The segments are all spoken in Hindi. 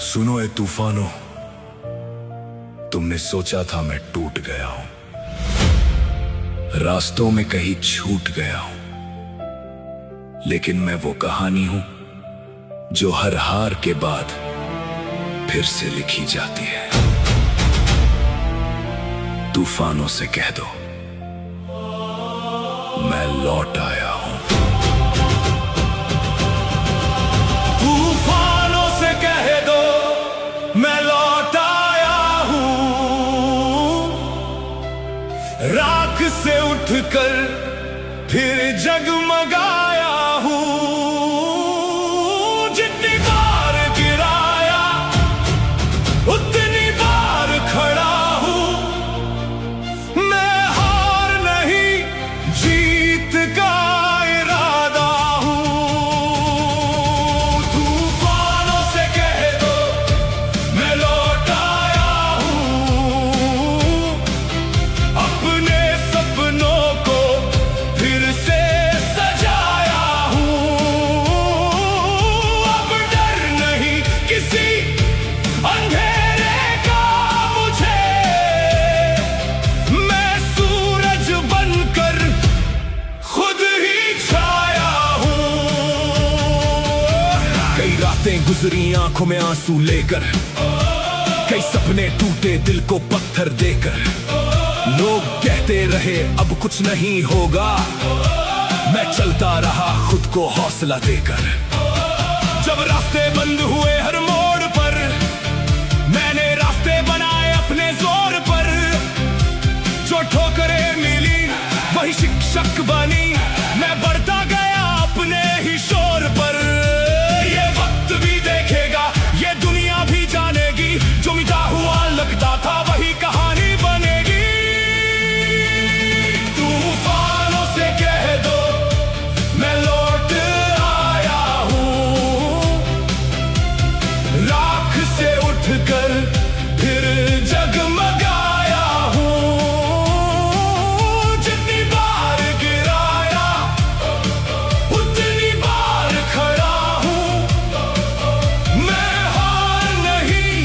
सुनो ए तूफानों, तुमने सोचा था मैं टूट गया हूं, रास्तों में कहीं छूट गया हूं, लेकिन मैं वो कहानी हूं जो हर हार के बाद फिर से लिखी जाती है। तूफानों से कह दो मैं लौट आया हूं। तूफानों से कह दो मैं लौट आया हूं, राख से उठकर फिर जगमगाया हूं। जितनी बार गिराया उतनी बार खड़ा हूं, मैं हार नहीं जीत का इरादा हूं। तूफानों से कह दो मैं लौट आया हूं, अपने सपनों को फिर से सजाया हूं। अब डर नहीं किसी अंधेरे का मुझे, मैं सूरज बनकर खुद ही छाया हूं। कई रातें गुजरी आंखों में आंसू लेकर, कई सपने टूटे दिल को पत्थर देकर। लोग कहते रहे अब कुछ नहीं होगा, मैं चलता रहा खुद को हौसला देकर। जब रास्ते बंद हुए हर मोड़ पर, मैंने रास्ते बनाए अपने जोर पर। जो ठोकरें मिली वही शिक्षक बनी, मैं बढ़ता गया अपने ही शोर पर। ये वक्त भी देखेगा, ये दुनिया भी जानेगी, जो मिटा हुआ लगता था वही कहानी बनेगी। तूफानों से कह दो मैं लौट आया हूं, राख से उठकर फिर जगमगाया हूं। जितनी बार गिराया उतनी बार खड़ा हूं, मैं हार नहीं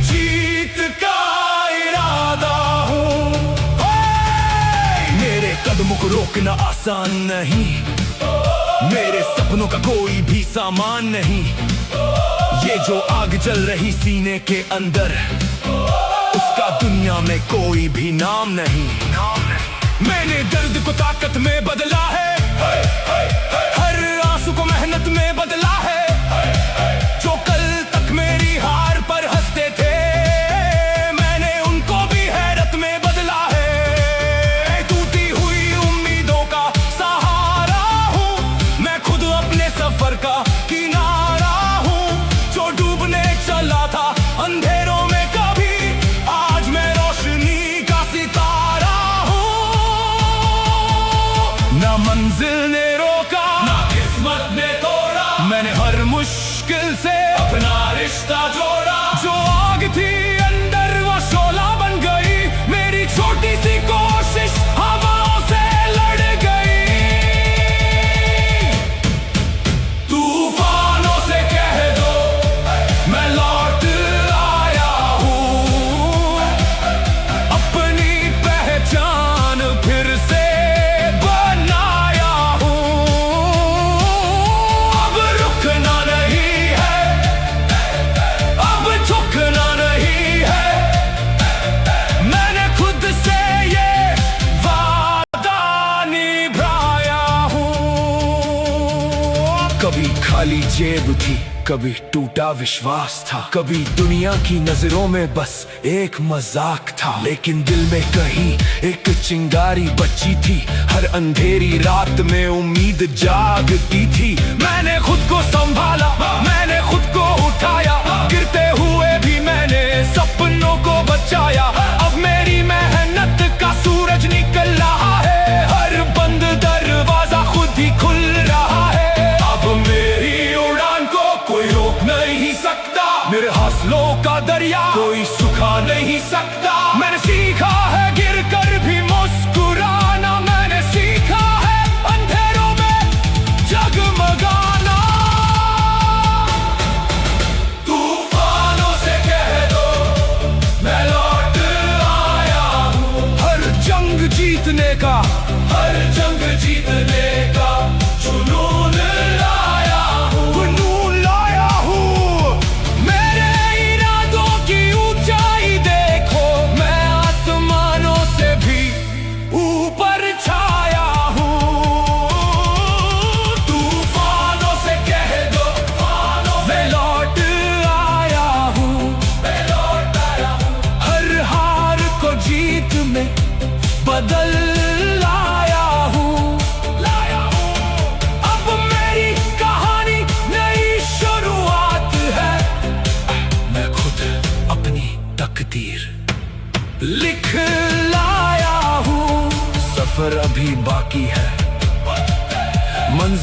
जीत का इरादा हूं। मेरे कदमों को रोकना आसान नहीं, मेरे सपनों का कोई भी सामान नहीं। ये जो आग जल रही सीने के अंदर, उसका दुनिया में कोई भी नाम नहीं। मैंने दर्द को ताकत में बदला है, हर आंसू को मेहनत में बदला है। जो कल तक मेरी हार पर हंसते थे, मैंने उनको भी हैरत में बदला है। टूटी हुई उम्मीदों का सहारा हूं, मैं खुद अपने सफर का किनारा हूं। जो डूबने चला था अंधेरों में कभी, आज मैं रोशनी का सितारा हूं। ना मंजिल ने रोका, ना किस्मत ने तोड़ा, मैंने हर मुश्किल से अपना रिश्ता जोड़ा। जो आग थी अंदर वो शोला बन गई, मेरी छोटी सी कोशिश हवाओं से लड़ गई। तूफानों से कह दो मैं लौट आया हूं, अपनी पहचान फिर से बनाया हूं। अब रुकना नहीं है, अब झुकना नहीं है, मैंने खुद से ये वादा निभाया हूं। कभी खाली जेब थी, कभी टूटा विश्वास था, कभी दुनिया की नजरों में बस एक मजाक था। लेकिन दिल में कहीं एक चिंगारी बची थी, हर अंधेरी रात में उम्मीद जागती थी। मैंने खुद को संभाला, मैंने खुद को उठाया, गिरते हुए भी मैंने सपनों को बचाया। अब मेरी मेहनत का सूरज निकल रहा है, हर बंद दरवाजा खुद ही खुल रहा है। अब मेरी उड़ान को कोई रोक नहीं सकता, मेरे हौसलों का दरिया कोई सुखा नहीं सकता। मैंने सीखा है गिर कर भी मुस्कुराना, मैंने सीखा है अंधेरों में जगमगाना। तूफानों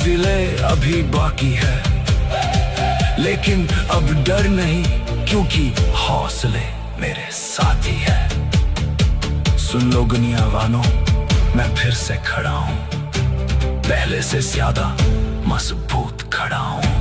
मंजिलें अभी बाकी है, लेकिन अब डर नहीं, क्योंकि हौसले मेरे साथी है। सुन लो दुनिया वालों, मैं फिर से खड़ा हूं, पहले से ज्यादा मजबूत खड़ा हूं।